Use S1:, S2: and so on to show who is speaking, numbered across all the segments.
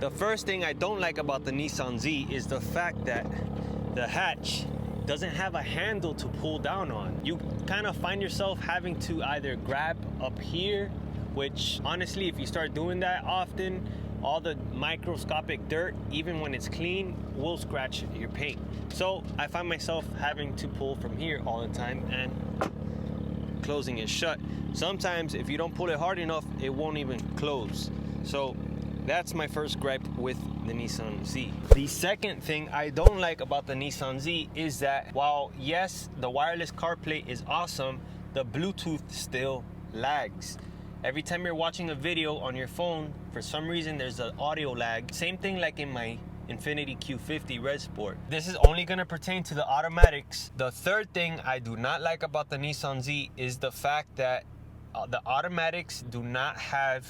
S1: The first thing I don't like about the Nissan Z is the fact that the hatch doesn't have a handle to pull down on. You kind of find yourself having to either grab up here, which honestly, if you start doing that often, all the microscopic dirt, even when it's clean, will scratch your paint. So I find myself having to pull from here all the time and closing it shut. Sometimes if you don't pull it hard enough, it won't even close. So that's my first gripe with the Nissan Z. The second thing I don't like about the Nissan Z is that while yes, the wireless CarPlay is awesome, the Bluetooth still lags. Every time you're watching a video on your phone, for some reason there's an audio lag. Same thing like in my Infiniti Q50 Red Sport. This is only gonna pertain to the automatics. The third thing I do not like about the Nissan Z is the fact that the automatics do not have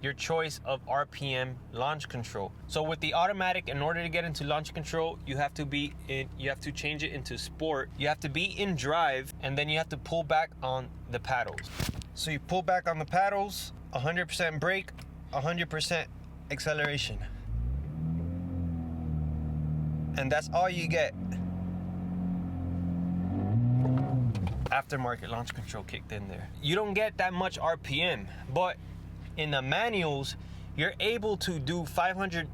S1: your choice of RPM launch control. So with the automatic, in order to get into launch control, you have to change it into sport. You have to be in drive, and then you have to pull back on the paddles. So you pull back on the paddles, 100% brake, 100% acceleration. And that's all you get. Aftermarket launch control kicked in there. You don't get that much RPM, but in the manuals, you're able to do 500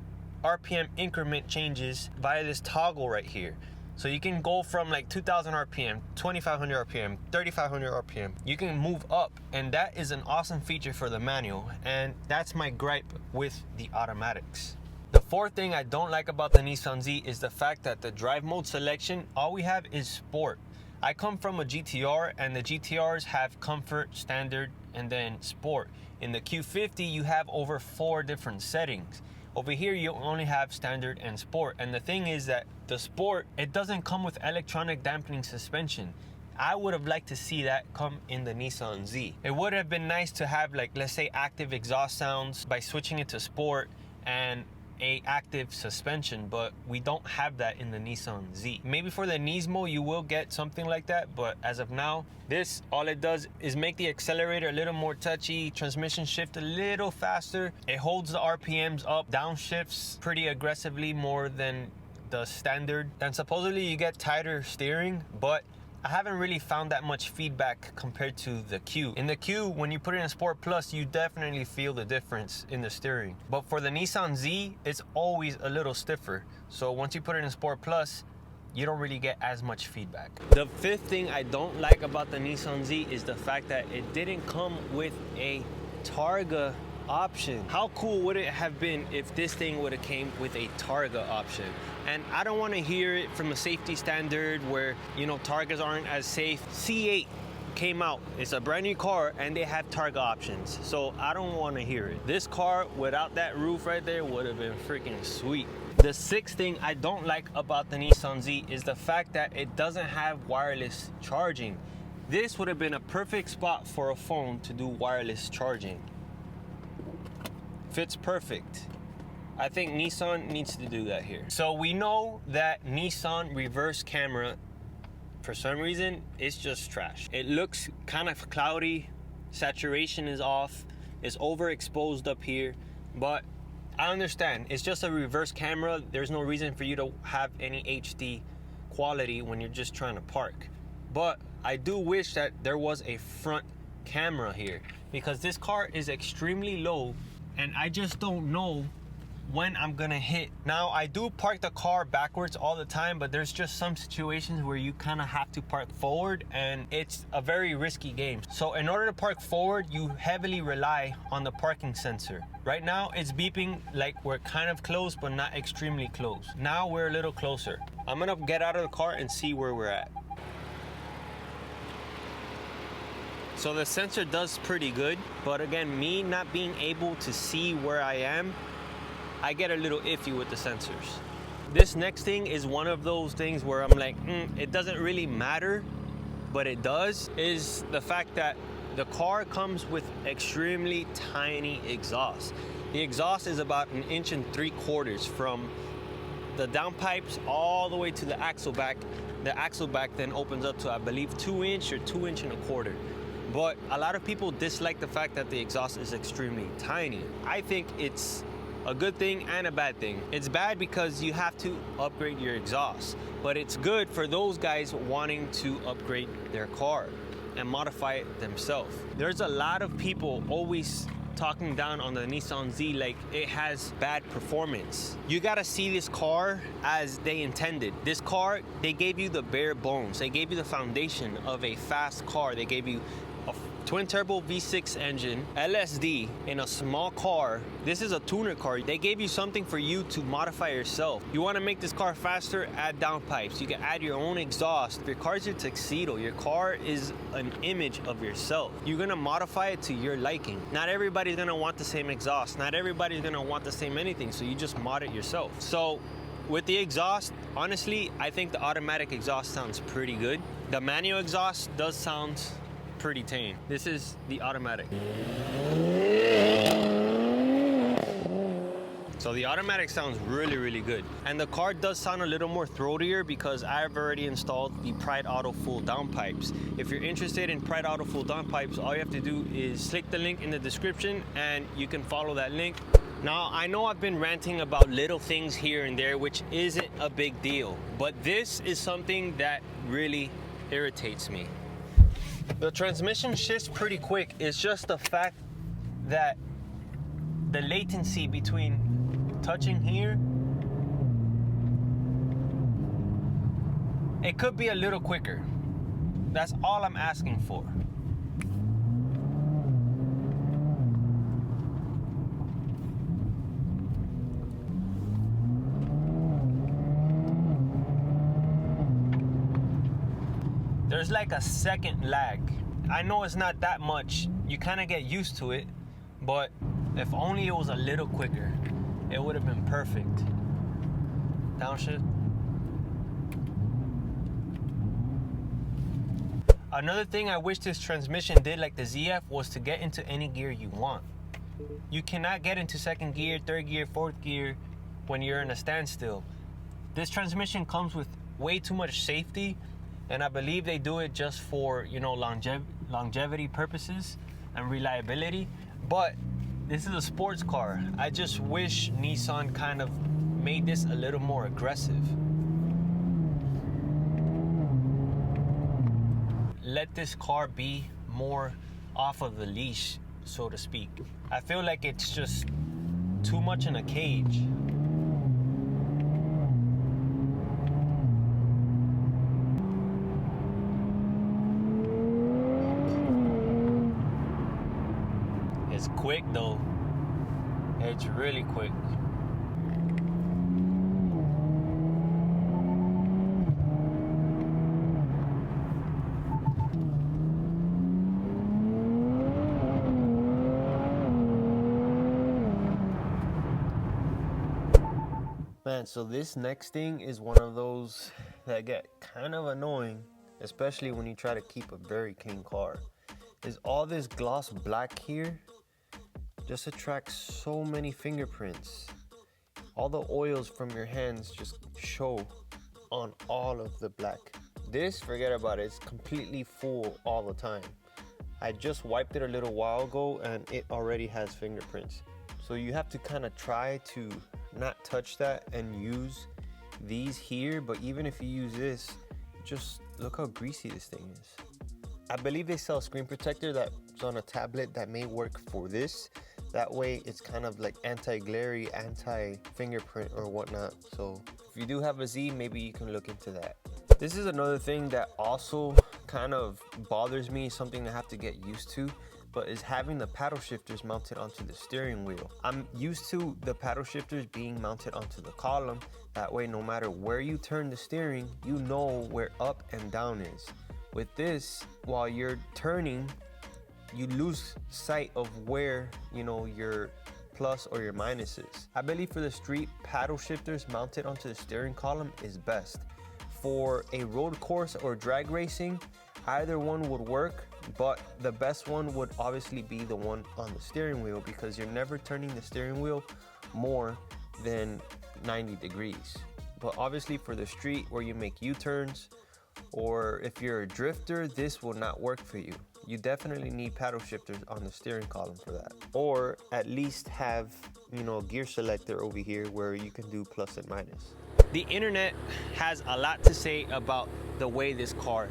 S1: RPM increment changes via this toggle right here. So you can go from like 2000 RPM, 2500 RPM, 3500 RPM. You can move up, and that is an awesome feature for the manual, and that's my gripe with the automatics. The fourth thing I don't like about the Nissan Z is the fact that the drive mode selection, all we have is sport. I come from a GTR, and the GTRs have comfort, standard, and then sport. In the Q50, you have over 4 different settings. Over here, you only have standard and sport. And the thing is that the sport, it doesn't come with electronic dampening suspension. I would have liked to see that come in the Nissan Z. It would have been nice to have, like, let's say active exhaust sounds by switching it to sport and a active suspension, but we don't have that in the Nissan Z. Maybe for the Nismo you will get something like that, but as of now, this, all it does is make the accelerator a little more touchy, transmission shift a little faster. It holds the RPMs up, downshifts pretty aggressively more than the standard. And supposedly you get tighter steering, but I haven't really found that much feedback compared to the Q. In the Q, when you put it in Sport Plus, you definitely feel the difference in the steering. But for the Nissan Z, it's always a little stiffer. So once you put it in Sport Plus, you don't really get as much feedback. The fifth thing I don't like about the Nissan Z is the fact that it didn't come with a Targa option. How cool would it have been if this thing would have came with a Targa option? And I don't want to hear it from a safety standard where, you know, Targas aren't as safe. C8 came out. It's a brand new car and they have Targa options. So I don't want to hear it. This car without that roof right there would have been freaking sweet. The sixth thing I don't like about the Nissan Z is the fact that it doesn't have wireless charging. This would have been a perfect spot for a phone to do wireless charging. Fits perfect. I think Nissan needs to do that here. So we know that Nissan reverse camera, for some reason, it's just trash. It looks kind of cloudy, saturation is off, it's overexposed up here, but I understand, it's just a reverse camera. There's no reason for you to have any HD quality when you're just trying to park. But I do wish that there was a front camera here, because this car is extremely low and I just don't know when I'm gonna hit. Now, I do park the car backwards all the time, but there's just some situations where you kind of have to park forward, and it's a very risky game. So in order to park forward, you heavily rely on the parking sensor. Right now, it's beeping like we're kind of close, but not extremely close. Now we're a little closer. I'm gonna get out of the car and see where we're at. So the sensor does pretty good, but again, me not being able to see where I am, I get a little iffy with the sensors. This next thing is one of those things where I'm like, it doesn't really matter, but it does, is the fact that the car comes with extremely tiny exhaust. The exhaust is about 1.75 inches from the downpipes all the way to the axle back. The axle back then opens up to, I believe, 2 inch or 2.25 inches. But a lot of people dislike the fact that the exhaust is extremely tiny. I think it's a good thing and a bad thing. It's bad because you have to upgrade your exhaust, but it's good for those guys wanting to upgrade their car and modify it themselves. There's a lot of people always talking down on the Nissan Z like it has bad performance. You gotta see this car as they intended. This car, they gave you the bare bones. They gave you the foundation of a fast car. They gave you a twin turbo V6 engine, LSD in a small car. This is a tuner car. They gave you something for you to modify yourself. You want to make this car faster, add downpipes. You can add your own exhaust. If your car's your tuxedo, your car is an image of yourself. You're gonna modify it to your liking. Not everybody's gonna want the same exhaust. Not everybody's gonna want the same anything, so you just mod it yourself. So with the exhaust, honestly, I think the automatic exhaust sounds pretty good. The manual exhaust does sound pretty tame. This is the automatic. So the automatic sounds really, really good. And the car does sound a little more throatier because I've already installed the Pride Auto full downpipes. If you're interested in Pride Auto full downpipes, all you have to do is click the link in the description and you can follow that link. Now, I know I've been ranting about little things here and there, which isn't a big deal, but this is something that really irritates me. The transmission shifts pretty quick. It's just the fact that the latency between touching here, it could be a little quicker. That's all I'm asking for. There's like a second lag. I know it's not that much. You kind of get used to it, but if only it was a little quicker, it would have been perfect. Downshift. Another thing I wish this transmission did like the ZF was to get into any gear you want. You cannot get into second gear, third gear, fourth gear when you're in a standstill. This transmission comes with way too much safety, and I believe they do it just for, you know, longevity purposes and reliability. But this is a sports car. I just wish Nissan kind of made this a little more aggressive. Let this car be more off of the leash, so to speak. I feel like it's just too much in a cage. It's quick though. It's really quick. Man, so this next thing is one of those that get kind of annoying, especially when you try to keep a very clean car. Is all this gloss black here just attracts so many fingerprints. All the oils from your hands just show on all of the black. This, forget about it, it's completely full all the time. I just wiped it a little while ago and it already has fingerprints. So you have to kind of try to not touch that and use these here, but even if you use this, just look how greasy this thing is. I believe they sell a screen protector that's on a tablet that may work for this. That way it's kind of like anti-glary, anti-fingerprint or whatnot. So if you do have a Z, maybe you can look into that. This is another thing that also kind of bothers me, something I have to get used to, but is having the paddle shifters mounted onto the steering wheel. I'm used to the paddle shifters being mounted onto the column. That way, no matter where you turn the steering, you know where up and down is. With this, while you're turning, you lose sight of where, you know, your plus or your minus is. I believe for the street, paddle shifters mounted onto the steering column is best. For a road course or drag racing, either one would work, but the best one would obviously be the one on the steering wheel because you're never turning the steering wheel more than 90 degrees. But obviously for the street where you make U-turns, or if you're a drifter, this will not work for you. you definitely need paddle shifters on the steering column for that. Or at least have, you know, a gear selector over here where you can do plus and minus. The internet has a lot to say about the way this car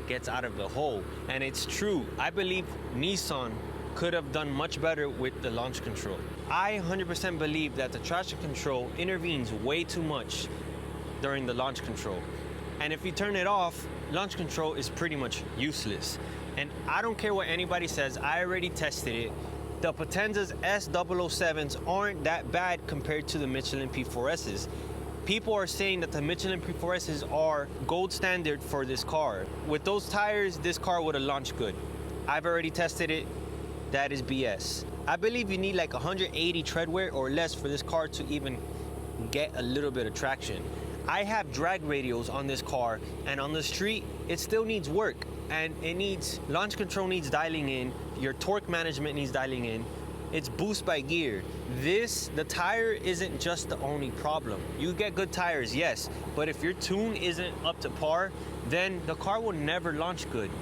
S1: gets out of the hole, and it's true. I believe Nissan could have done much better with the launch control. I 100% believe that the traction control intervenes way too much during the launch control. And if you turn it off, launch control is pretty much useless. And I don't care what anybody says, I already tested it. The Potenza's S007s aren't that bad compared to the Michelin P4Ss. People are saying that the Michelin P4Ss are gold standard for this car. With those tires, this car would have launched good. I've already tested it. That is BS. I believe you need like 180 tread wear or less for this car to even get a little bit of traction. I have drag radials on this car, and on the street, it still needs work. And it needs, launch control needs dialing in, your torque management needs dialing in, it's boost by gear. The tire isn't just the only problem. You get good tires, yes, but if your tune isn't up to par, then the car will never launch good.